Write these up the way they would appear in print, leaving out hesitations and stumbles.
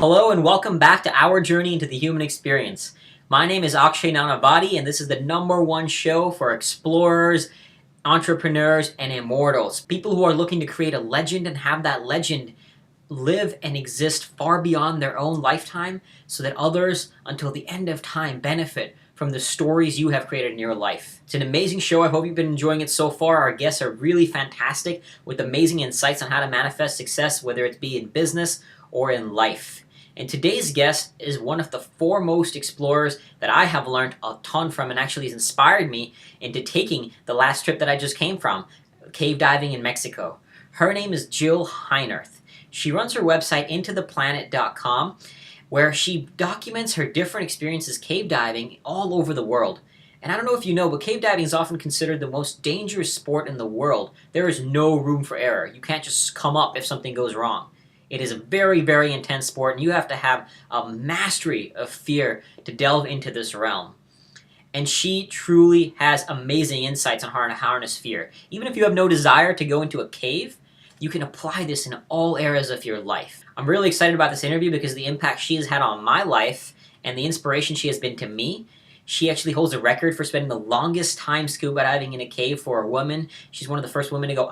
Hello and welcome back to our journey into the human experience. My name is Akshay Nanavati and this is the #1 show for explorers, entrepreneurs, and immortals. People who are looking to create a legend and have that legend live and exist far beyond their own lifetime so that others, until the end of time, benefit from the stories you have created in your life. It's an amazing show. I hope you've been enjoying it so far. Our guests are really fantastic with amazing insights on how to manifest success, whether it be in business or in life. And today's guest is one of the foremost explorers that I have learned a ton from and actually has inspired me into taking the last trip that I just came from, cave diving in Mexico. Her name is Jill Heinerth. She runs her website intotheplanet.com where she documents her different experiences cave diving all over the world. And I don't know if you know, but cave diving is often considered the most dangerous sport in the world. There is no room for error. You can't just come up if something goes wrong. It is a very, very intense sport, and you have to have a mastery of fear to delve into this realm. And she truly has amazing insights on how to harness fear. Even if you have no desire to go into a cave, you can apply this in all areas of your life. I'm really excited about this interview because of the impact she has had on my life and the inspiration she has been to me. She actually holds a record for spending the longest time scuba diving in a cave for a woman. She's one of the first women to go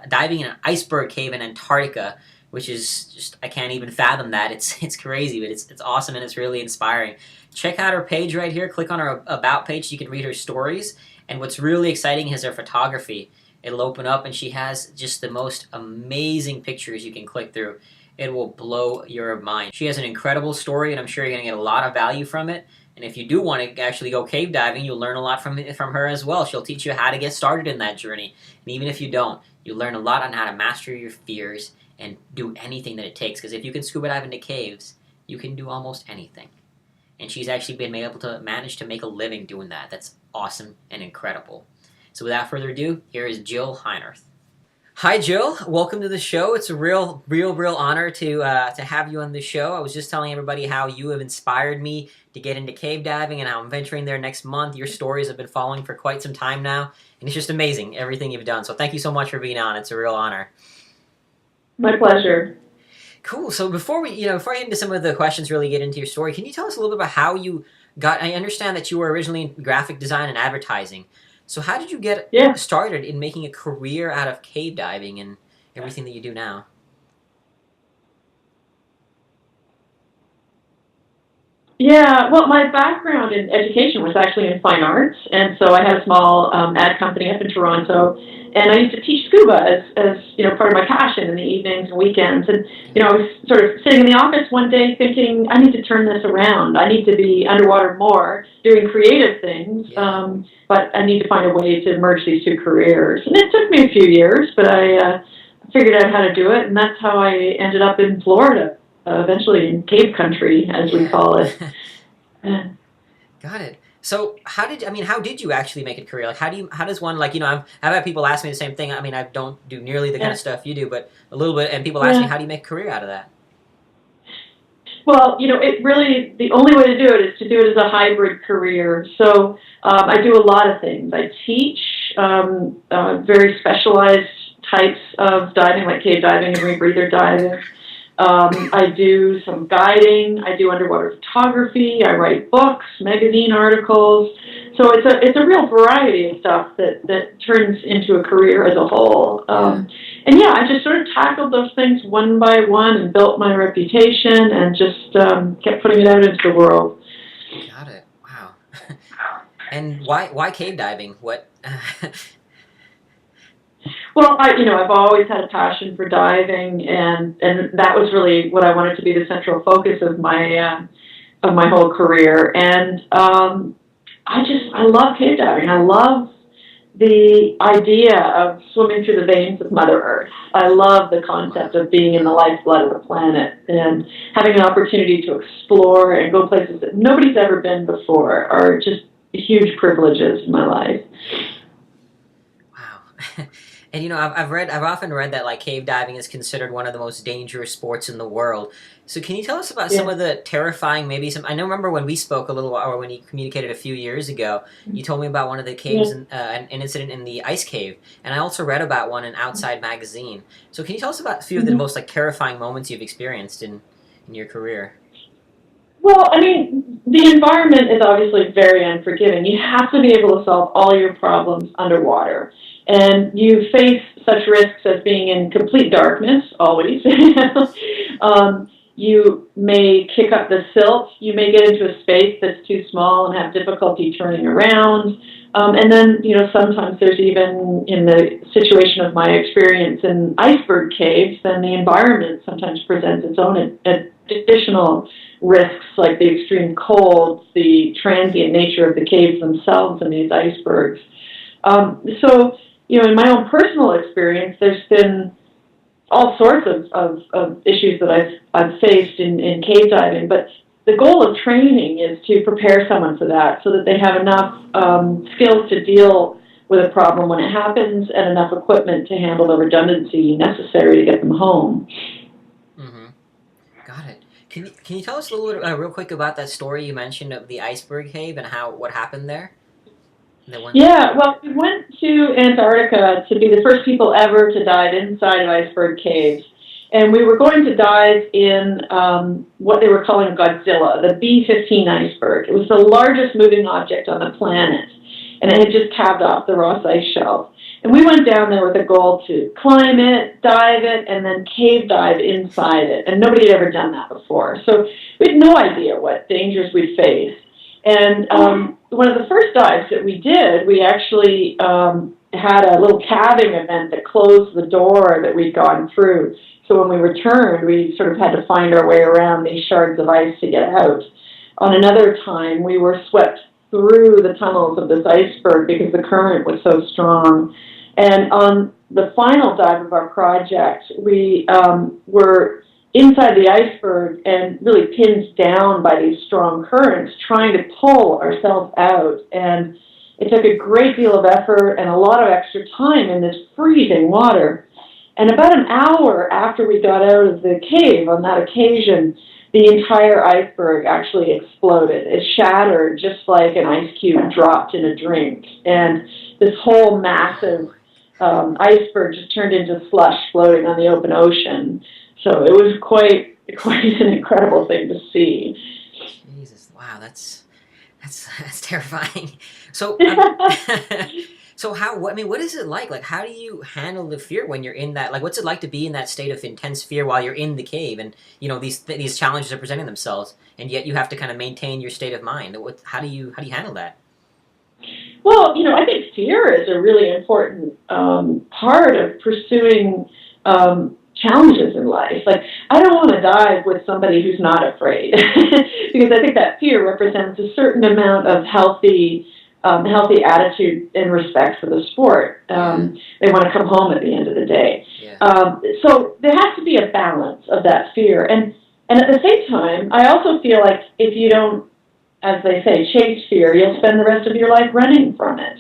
diving in an iceberg cave in Antarctica, which is just, I can't even fathom that. It's crazy, but it's awesome and it's really inspiring. Check out her page right here. Click on her About page so you can read her stories. And what's really exciting is her photography. It'll open up and she has just the most amazing pictures you can click through. It will blow your mind. She has an incredible story and I'm sure you're going to get a lot of value from it. And if you do want to actually go cave diving, you'll learn a lot from her as well. She'll teach you how to get started in that journey. And even if you don't, you'll learn a lot on how to master your fears and do anything that it takes. Because if you can scuba dive into caves, you can do almost anything. And she's actually been able to manage to make a living doing that. That's awesome and incredible. So without further ado, here is Jill Heinerth. Hi, Jill. Welcome to the show. It's a real honor to have you on the show. I was just telling everybody how you have inspired me to get into cave diving and how I'm venturing there next month. Your stories have been following for quite some time now, and it's just amazing, everything you've done. So thank you so much for being on. It's a real honor. My pleasure. Cool. So before I get into some of the questions, really get into your story, can you tell us a little bit about how you got, I understand that you were originally in graphic design and advertising. So how did you get started in making a career out of cave diving and everything that you do now? Yeah, well, my background in education was actually in fine arts, and so I had a small ad company up in Toronto, and I used to teach scuba as part of my passion in the evenings and weekends. And I was sort of sitting in the office one day thinking, I need to turn this around. I need to be underwater more, doing creative things, but I need to find a way to merge these two careers. And it took me a few years, but I figured out how to do it, and that's how I ended up in Florida. Eventually in cave country, as we call it. Got it. So how did you actually make a career? Like, how does one, I've had people ask me the same thing. I mean, I don't do nearly the kind of stuff you do, but a little bit, and people ask me, how do you make a career out of that? Well, it really, the only way to do it is to do it as a hybrid career. So I do a lot of things. I teach very specialized types of diving, like cave diving and rebreather diving. I do some guiding. I do underwater photography. I write books, magazine articles. So it's a real variety of stuff that turns into a career as a whole. And I just sort of tackled those things one by one and built my reputation and just kept putting it out into the world. Got it. Wow. And why cave diving? What? Well, I've always had a passion for diving, and that was really what I wanted to be the central focus of my whole career. And I love cave diving. I love the idea of swimming through the veins of Mother Earth. I love the concept of being in the lifeblood of the planet and having an opportunity to explore and go places that nobody's ever been before are just huge privileges in my life. Wow. And I've often read that like cave diving is considered one of the most dangerous sports in the world. So can you tell us about some of the terrifying, I remember when we spoke a little while, or when you communicated a few years ago, you told me about one of the caves, an incident in the ice cave, and I also read about one in Outside magazine. So can you tell us about a few of the most terrifying moments you've experienced in in your career? Well, I mean, the environment is obviously very unforgiving. You have to be able to solve all your problems underwater. And you face such risks as being in complete darkness, always. You may kick up the silt. You may get into a space that's too small and have difficulty turning around. And then, sometimes there's even, in the situation of my experience in iceberg caves, then the environment sometimes presents its own additional risks, like the extreme cold, the transient nature of the caves themselves and these icebergs. So, in my own personal experience, there's been all sorts of issues that I've faced in cave diving, but the goal of training is to prepare someone for that so that they have enough skills to deal with a problem when it happens and enough equipment to handle the redundancy necessary to get them home. Mm-hmm. Got it. Can you tell us a little bit, real quick, about that story you mentioned of the iceberg cave and what happened there? Yeah, well, we went to Antarctica to be the first people ever to dive inside of iceberg caves. And we were going to dive in what they were calling Godzilla, the B-15 iceberg. It was the largest moving object on the planet, and it had just calved off the Ross Ice Shelf. And we went down there with a goal to climb it, dive it, and then cave dive inside it. And nobody had ever done that before. So we had no idea what dangers we'd face. And one of the first dives that we did, we actually had a little calving event that closed the door that we'd gone through. So when we returned, we sort of had to find our way around these shards of ice to get out. On another time, we were swept through the tunnels of this iceberg because the current was so strong. And on the final dive of our project, we were inside the iceberg and really pinned down by these strong currents, trying to pull ourselves out. And it took a great deal of effort and a lot of extra time in this freezing water. And about an hour after we got out of the cave on that occasion, the entire iceberg actually exploded. It shattered just like an ice cube dropped in a drink. And this whole massive iceberg just turned into slush floating on the open ocean. So it was quite an incredible thing to see. Jesus, wow, that's terrifying. So, so what is it like? Like, how do you handle the fear when you're in that? Like, what's it like to be in that state of intense fear while you're in the cave, and these challenges are presenting themselves, and yet you have to kind of maintain your state of mind? How do you handle that? Well, I think fear is a really important part of pursuing challenges in life. Like, I don't want to dive with somebody who's not afraid, because I think that fear represents a certain amount of healthy attitude and respect for the sport. They want to come home at the end of the day. Yeah. So there has to be a balance of that fear. And at the same time, I also feel like if you don't, as they say, chase fear, you'll spend the rest of your life running from it.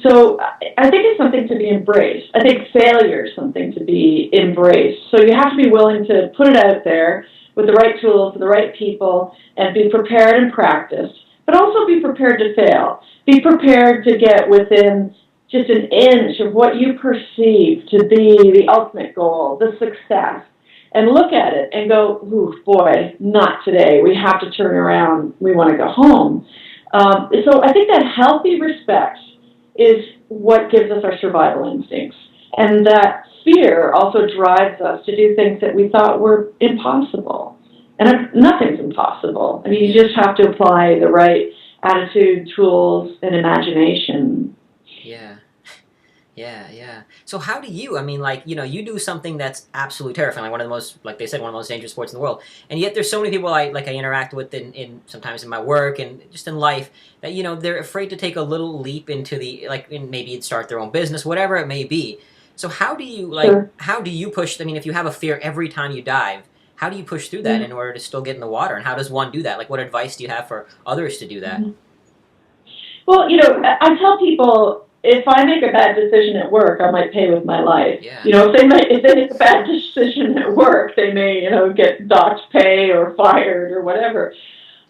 So I think it's something to be embraced. I think failure is something to be embraced. So you have to be willing to put it out there with the right tools, the right people, and be prepared and practiced, but also be prepared to fail. Be prepared to get within just an inch of what you perceive to be the ultimate goal, the success, and look at it and go, ooh, boy, not today. We have to turn around. We want to go home. So I think that healthy respect is what gives us our survival instincts. And that fear also drives us to do things that we thought were impossible. And nothing's impossible. I mean, you just have to apply the right attitude, tools, and imagination. Yeah. So how do you, you do something that's absolutely terrifying, like one of the most, like they said, one of the most dangerous sports in the world. And yet there's so many people I interact with in sometimes in my work and just in life that, they're afraid to take a little leap into maybe start their own business, whatever it may be. So how do you, Sure. how do you push, if you have a fear every time you dive, how do you push through that in order to still get in the water? And how does one do that? Like, what advice do you have for others to do that? Well, I tell people, if I make a bad decision at work, I might pay with my life. Yeah. If they make a bad decision at work, they may, get docked pay or fired or whatever.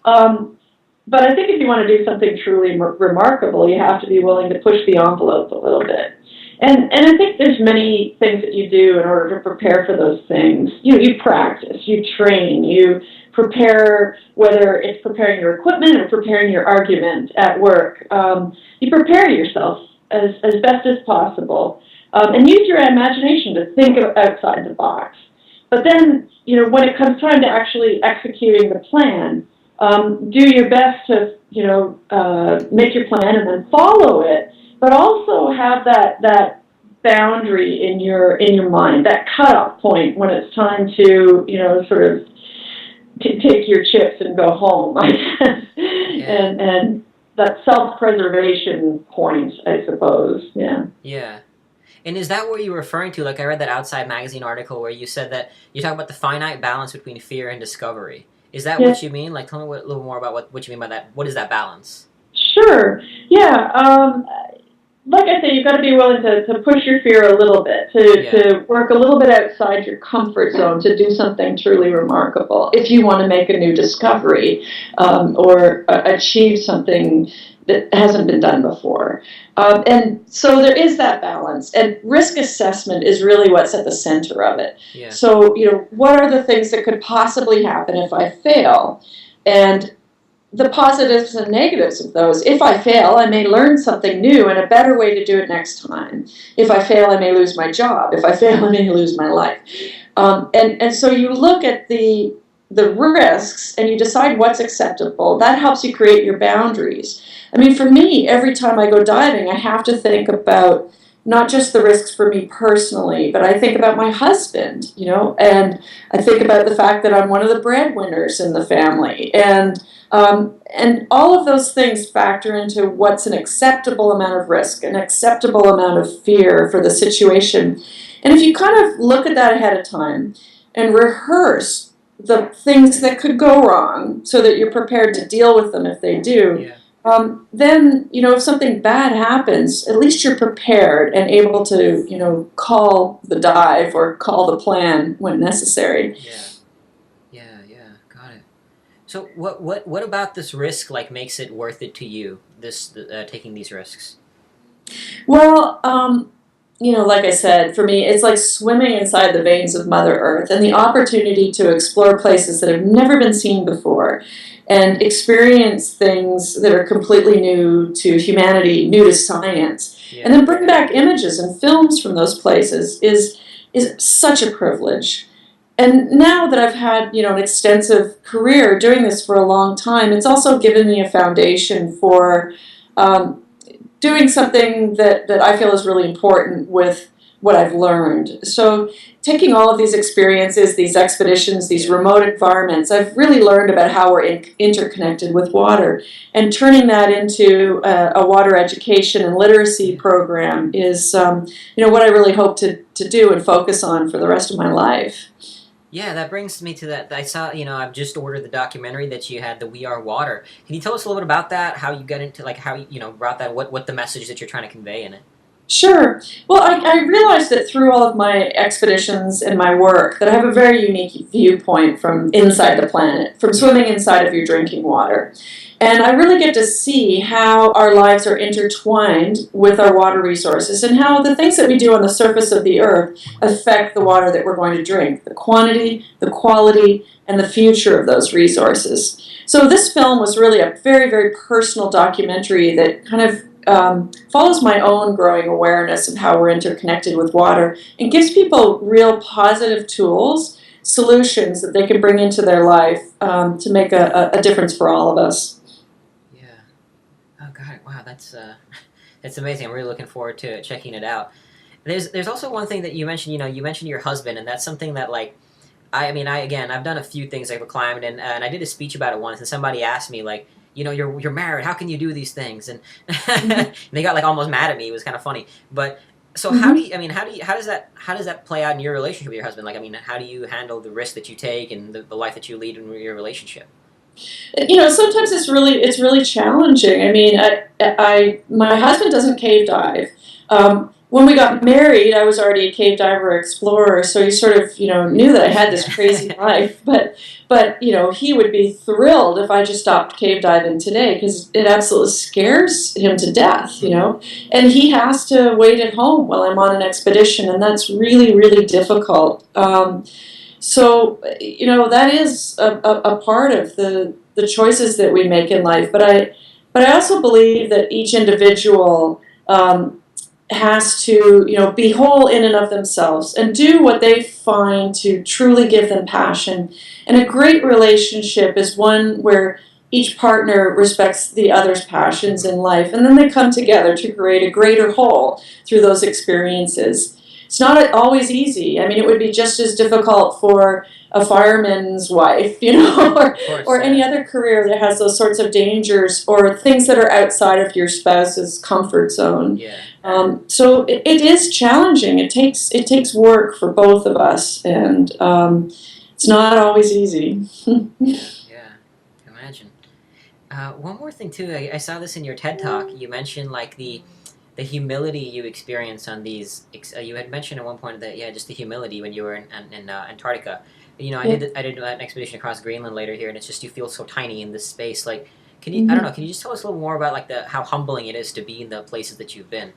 But I think if you want to do something truly remarkable, you have to be willing to push the envelope a little bit. And I think there's many things that you do in order to prepare for those things. You practice, you train, you prepare, whether it's preparing your equipment or preparing your argument at work. You prepare yourself as best as possible, and use your imagination to think outside the box. But then, when it comes time to actually executing the plan, do your best to, make your plan and then follow it, but also have that boundary in your mind, that cutoff point when it's time to, sort of take your chips and go home, I guess. Yeah. And that self-preservation point, I suppose. Yeah. Yeah. And is that what you're referring to? Like, I read that Outside Magazine article where you said that you talk about the finite balance between fear and discovery. Is that Yeah. what you mean? Like, tell me a little more about what you mean by that. What is that balance? Sure. Yeah. Like I say, you've got to be willing to push your fear a little bit, to work a little bit outside your comfort zone, to do something truly remarkable if you want to make a new discovery, or achieve something that hasn't been done before. And so there is that balance. And risk assessment is really what's at the center of it. Yeah. So, what are the things that could possibly happen if I fail? And the positives and negatives of those. If I fail, I may learn something new and a better way to do it next time. If I fail, I may lose my job. If I fail, I may lose my life. And so you look at the risks and you decide what's acceptable. That helps you create your boundaries. I mean, for me, every time I go diving, I have to think about not just the risks for me personally, but I think about my husband, and I think about the fact that I'm one of the breadwinners in the family. And all of those things factor into what's an acceptable amount of risk, an acceptable amount of fear for the situation. And if you kind of look at that ahead of time and rehearse the things that could go wrong so that you're prepared to deal with them if they do, Yeah. then, if something bad happens, at least you're prepared and able to, call the dive or call the plan when necessary. Yeah. Got it. So what about this risk like makes it worth it to you? Taking these risks. Well, like I said, for me, it's like swimming inside the veins of Mother Earth and the opportunity to explore places that have never been seen before and experience things that are completely new to humanity, new to science, Yeah. and then bring back images and films from those places is such a privilege. And now that I've had, an extensive career doing this for a long time, it's also given me a foundation for doing something that I feel is really important with what I've learned. So taking all of these experiences, these expeditions, these remote environments, I've really learned about how we're interconnected with water. And turning that into a water education and literacy program is, what I really hope to do and focus on for the rest of my life. Yeah, that brings me to that. I saw, I've just ordered the documentary that you had, the We Are Water. Can you tell us a little bit about that? How you got into, like, how you, brought that, what the message that you're trying to convey in it? Sure. Well, I realized that through all of my expeditions and my work that I have a very unique viewpoint from inside the planet, from swimming inside of your drinking water. And I really get to see how our lives are intertwined with our water resources and how the things that we do on the surface of the earth affect the water that we're going to drink, the quantity, the quality, and the future of those resources. So this film was really a very, very personal documentary that kind of follows my own growing awareness of how we're interconnected with water and gives people real positive tools, solutions that they can bring into their life to make a difference for all of us. Yeah. Oh God! Wow, that's amazing. I'm really looking forward to checking it out. There's also one thing that you mentioned. You mentioned your husband, and that's something that like. I've done a few things like climbing, and I did a speech about it once, and somebody asked me like, you're married. How can you do these things? And they got like almost mad at me. It was kind of funny. But so how does that play out in your relationship with your husband? Like, how do you handle the risk that you take and the life that you lead in your relationship? Sometimes it's really challenging. I mean, my husband doesn't cave dive. when we got married, I was already a cave diver explorer, so he sort of, knew that I had this crazy life. But he would be thrilled if I just stopped cave diving today because it absolutely scares him to death, And he has to wait at home while I'm on an expedition, and that's really, really difficult. So, that is a part of the choices that we make in life. But I also believe that each individual has to, be whole in and of themselves and do what they find to truly give them passion. And a great relationship is one where each partner respects the other's passions in life, and then they come together to create a greater whole through those experiences. It's not always easy. I mean, it would be just as difficult for a fireman's wife, or any other career that has those sorts of dangers or things that are outside of your spouse's comfort zone. Yeah. So it is challenging. It takes work for both of us, and it's not always easy. Yeah, imagine. One more thing too. I saw this in your TED talk. You mentioned like the humility you experience on these. You had mentioned at one point that just the humility when you were in Antarctica. I did an expedition across Greenland later here, and it's just you feel so tiny in this space. Like, can you? I don't know. Can you just tell us a little more about like how humbling it is to be in the places that you've been?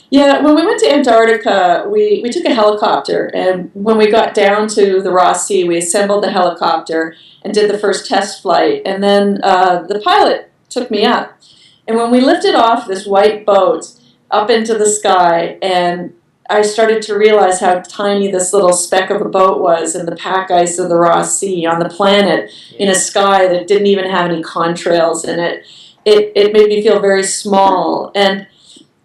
Yeah, when we went to Antarctica, we took a helicopter, and when we got down to the Ross Sea, we assembled the helicopter and did the first test flight, and then the pilot took me up. And when we lifted off this white boat up into the sky, and I started to realize how tiny this little speck of a boat was in the pack ice of the Ross Sea on the planet, in a sky that didn't even have any contrails in it, it made me feel very small. And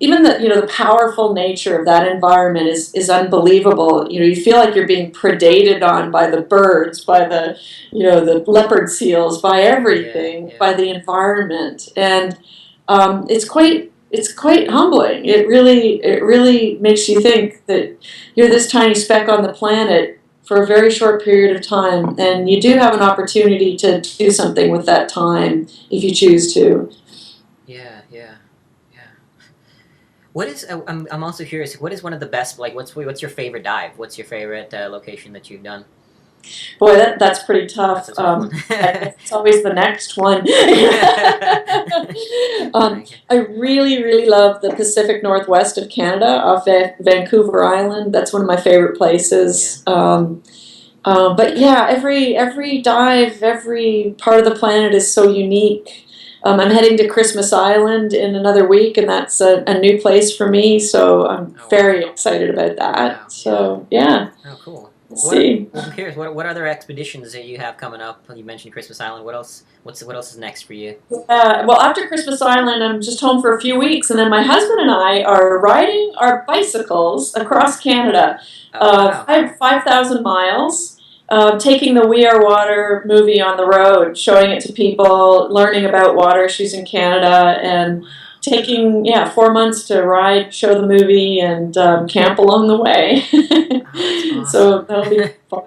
even the powerful nature of that environment is unbelievable. You feel like you're being predated on by the birds, by the leopard seals, by everything, by the environment, and it's quite humbling. It really makes you think that you're this tiny speck on the planet for a very short period of time, and you do have an opportunity to do something with that time if you choose to. Yeah. What is? I'm also curious. What is one of the best? Like, what's your favorite dive? What's your favorite location that you've done? Boy, that's pretty tough. That's a tough one. It's always the next one. I really, really love the Pacific Northwest of Canada, off Vancouver Island. That's one of my favorite places. But yeah, every dive, every part of the planet is so unique. I'm heading to Christmas Island in another week, and that's a new place for me, so I'm very excited about that. Wow. So, yeah. Oh, cool. Let's see. I'm curious. What other expeditions that you have coming up? You mentioned Christmas Island. What else? What else is next for you? Well, after Christmas Island, I'm just home for a few weeks, and then my husband and I are riding our bicycles across Canada, Wow. 5,000 miles. Taking the We Are Water movie on the road, showing it to people, learning about water issues in Canada, and taking 4 months to ride, show the movie, and camp along the way. That's awesome. So that'll be fun.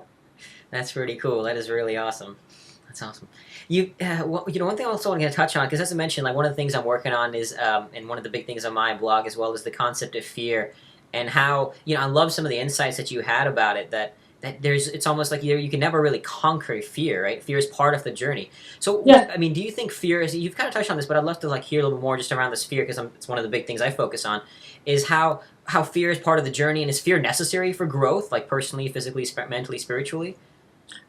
That's pretty cool. That is really awesome. That's awesome. One thing I also want to touch on, because as I mentioned, like one of the things I'm working on is, and one of the big things on my blog as well, is the concept of fear, and how I love some of the insights that you had about it. That it's almost like you can never really conquer fear, right? Fear is part of the journey. So, Yeah. I mean, do you think fear is? You've kind of touched on this, but I'd love to like hear a little more just around this fear because it's one of the big things I focus on. Is how fear is part of the journey, and is fear necessary for growth, like personally, physically, mentally, spiritually?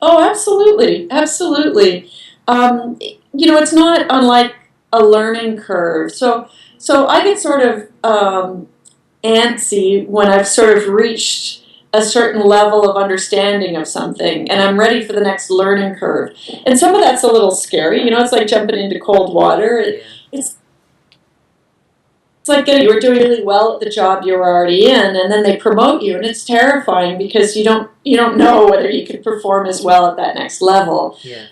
Oh, absolutely, absolutely. It's not unlike a learning curve. So I get sort of antsy when I've sort of reached a certain level of understanding of something, and I'm ready for the next learning curve. And some of that's a little scary. It's like jumping into cold water. It's like you were doing really well at the job you were already in, and then they promote you, and it's terrifying because you don't know whether you could perform as well at that next level. Yeah.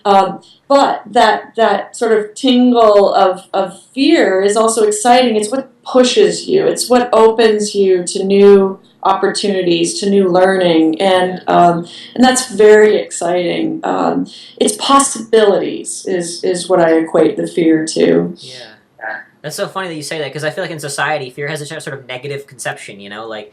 But that sort of tingle of fear is also exciting. It's what pushes you. It's what opens you to new opportunities, to new learning, and that's very exciting. It's possibilities is what I equate the fear to. Yeah. That's so funny that you say that because I feel like in society, fear has a sort of negative conception. Like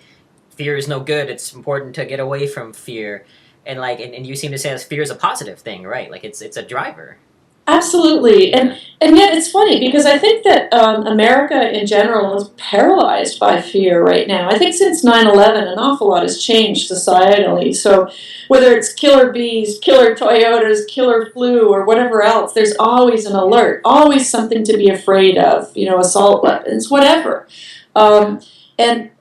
fear is no good. It's important to get away from fear, and and you seem to say that fear is a positive thing, right? Like it's a driver. Absolutely, Yeah. and yet it's funny because I think that America in general is paralyzed by fear right now. I think since 9/11, an awful lot has changed societally. So whether it's killer bees, killer Toyotas, killer flu, or whatever else, there's always an alert, always something to be afraid of. Assault weapons, whatever, and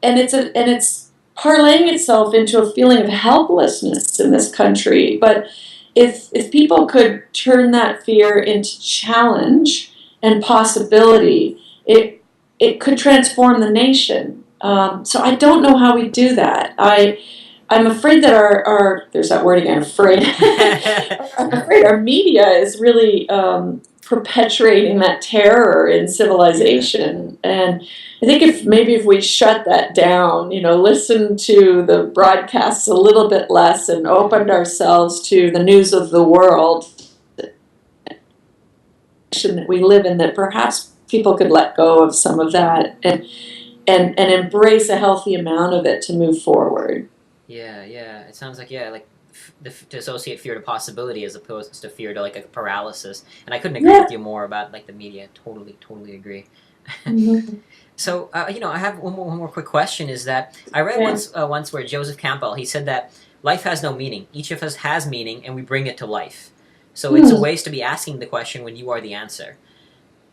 it's parlaying itself into a feeling of helplessness in this country, but if people could turn that fear into challenge and possibility, it could transform the nation. So I don't know how we do that. I'm afraid that our there's that word again, afraid. I'm afraid our media is really perpetuating that terror in civilization. And I think if we shut that down, listen to the broadcasts a little bit less and opened ourselves to the news of the world that we live in, that perhaps people could let go of some of that and embrace a healthy amount of it to move forward. Yeah, yeah. It sounds like to associate fear to possibility as opposed to fear to like a paralysis. And I couldn't agree with you more about like the media. Totally, totally agree. Mm-hmm. So I have one more quick question. Is that I read once where Joseph Campbell he said that life has no meaning. Each of us has meaning, and we bring it to life. So it's a waste to be asking the question when you are the answer.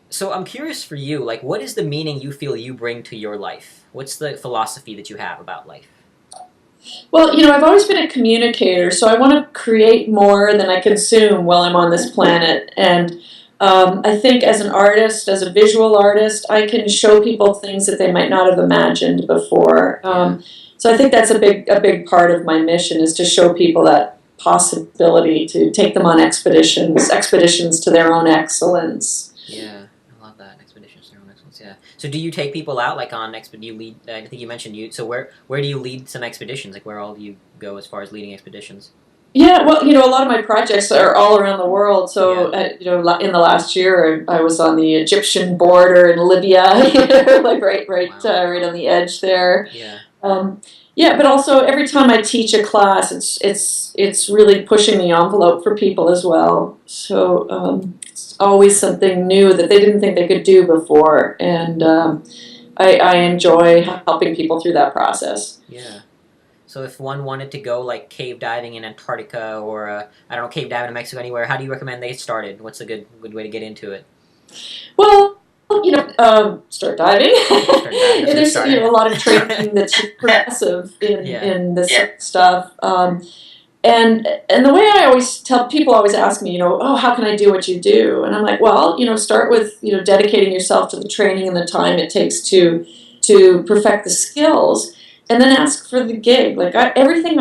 So I'm curious for you, like, what is the meaning you feel you bring to your life? What's the philosophy that you have about life? Well, I've always been a communicator, so I want to create more than I consume while I'm on this planet. And I think as an artist, as a visual artist, I can show people things that they might not have imagined before. So I think that's a big part of my mission is to show people that possibility, to take them on expeditions to their own excellence. Yeah, I love that. Expeditions to their own excellence. Yeah. So do you take people out like on you lead? I think you mentioned you. So where do you lead some expeditions? Like where all do you go as far as leading expeditions? Yeah, well, a lot of my projects are all around the world. So, in the last year, I was on the Egyptian border in Libya, like right on the edge there. Yeah. Yeah, but also every time I teach a class, it's really pushing the envelope for people as well. So it's always something new that they didn't think they could do before, and I enjoy helping people through that process. Yeah. So if one wanted to go like cave diving in Antarctica or I don't know, cave diving in Mexico, anywhere, how do you recommend they get started? What's a good way to get into it? Well, start diving. There's a lot of training that's progressive in this stuff. And the way I always tell people, always ask me, oh, how can I do what you do? And I'm like, well, start with dedicating yourself to the training and the time it takes to perfect the skills. And then ask for the gig. Like everything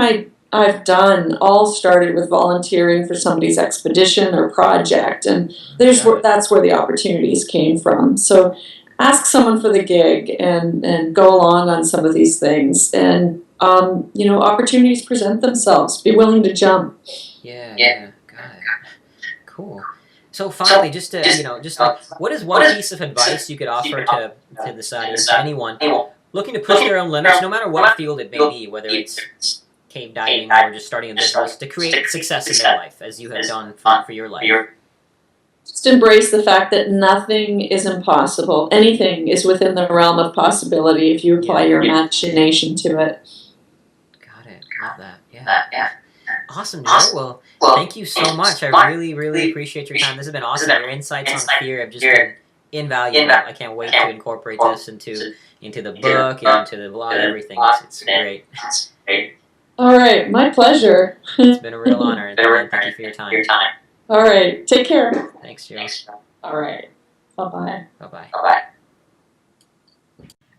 I've done all started with volunteering for somebody's expedition or project, and that's where the opportunities came from. So ask someone for the gig and go along on some of these things, and opportunities present themselves. Be willing to jump. Yeah, got it. Cool. So finally, just what is one piece of advice you could offer to this audience, to anyone looking to push their own limits, no matter what field it may be, whether it's cave diving or just starting a business, to create success in their life, as you have done for your life? Just embrace the fact that nothing is impossible. Anything is within the realm of possibility if you apply your imagination to it. Got it. Love that. Yeah. Awesome, Joe. Well, thank you so much. I really, really appreciate your time. This has been awesome. Your insights on fear have just been invaluable. I can't wait to incorporate this into the book and into the blog, everything. It's great. All right, my pleasure. It's been a real honor, and thank you for your time. All right, take care. Thanks, Joe. All right, bye-bye. Bye-bye.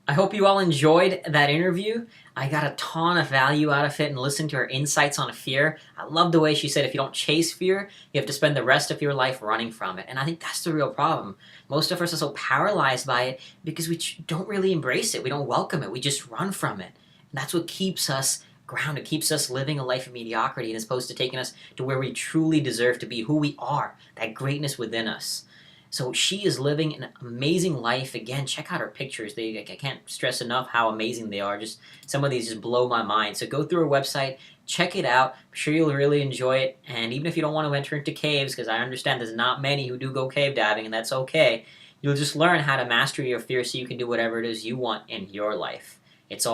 I hope you all enjoyed that interview. I got a ton of value out of it and listened to her insights on fear. I love the way she said if you don't chase fear, you have to spend the rest of your life running from it. And I think that's the real problem. Most of us are so paralyzed by it because we don't really embrace it. We don't welcome it. We just run from it. And that's what keeps us grounded, keeps us living a life of mediocrity, and is supposed to taking us to where we truly deserve to be, who we are, that greatness within us. So she is living an amazing life. Again, check out her pictures. I can't stress enough how amazing they are. Just some of these just blow my mind. So go through her website, check it out. I'm sure you'll really enjoy it. And even if you don't want to enter into caves, because I understand there's not many who do go cave diving, and that's okay, you'll just learn how to master your fear so you can do whatever it is you want in your life. There's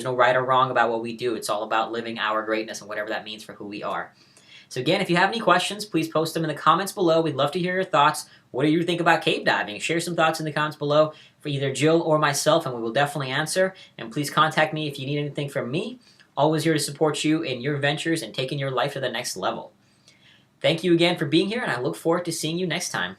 no right or wrong about what we do. It's all about living our greatness and whatever that means for who we are. So again, if you have any questions, please post them in the comments below. We'd love to hear your thoughts. What do you think about cave diving? Share some thoughts in the comments below for either Jill or myself, and we will definitely answer. And please contact me if you need anything from me. Always here to support you in your ventures and taking your life to the next level. Thank you again for being here, and I look forward to seeing you next time.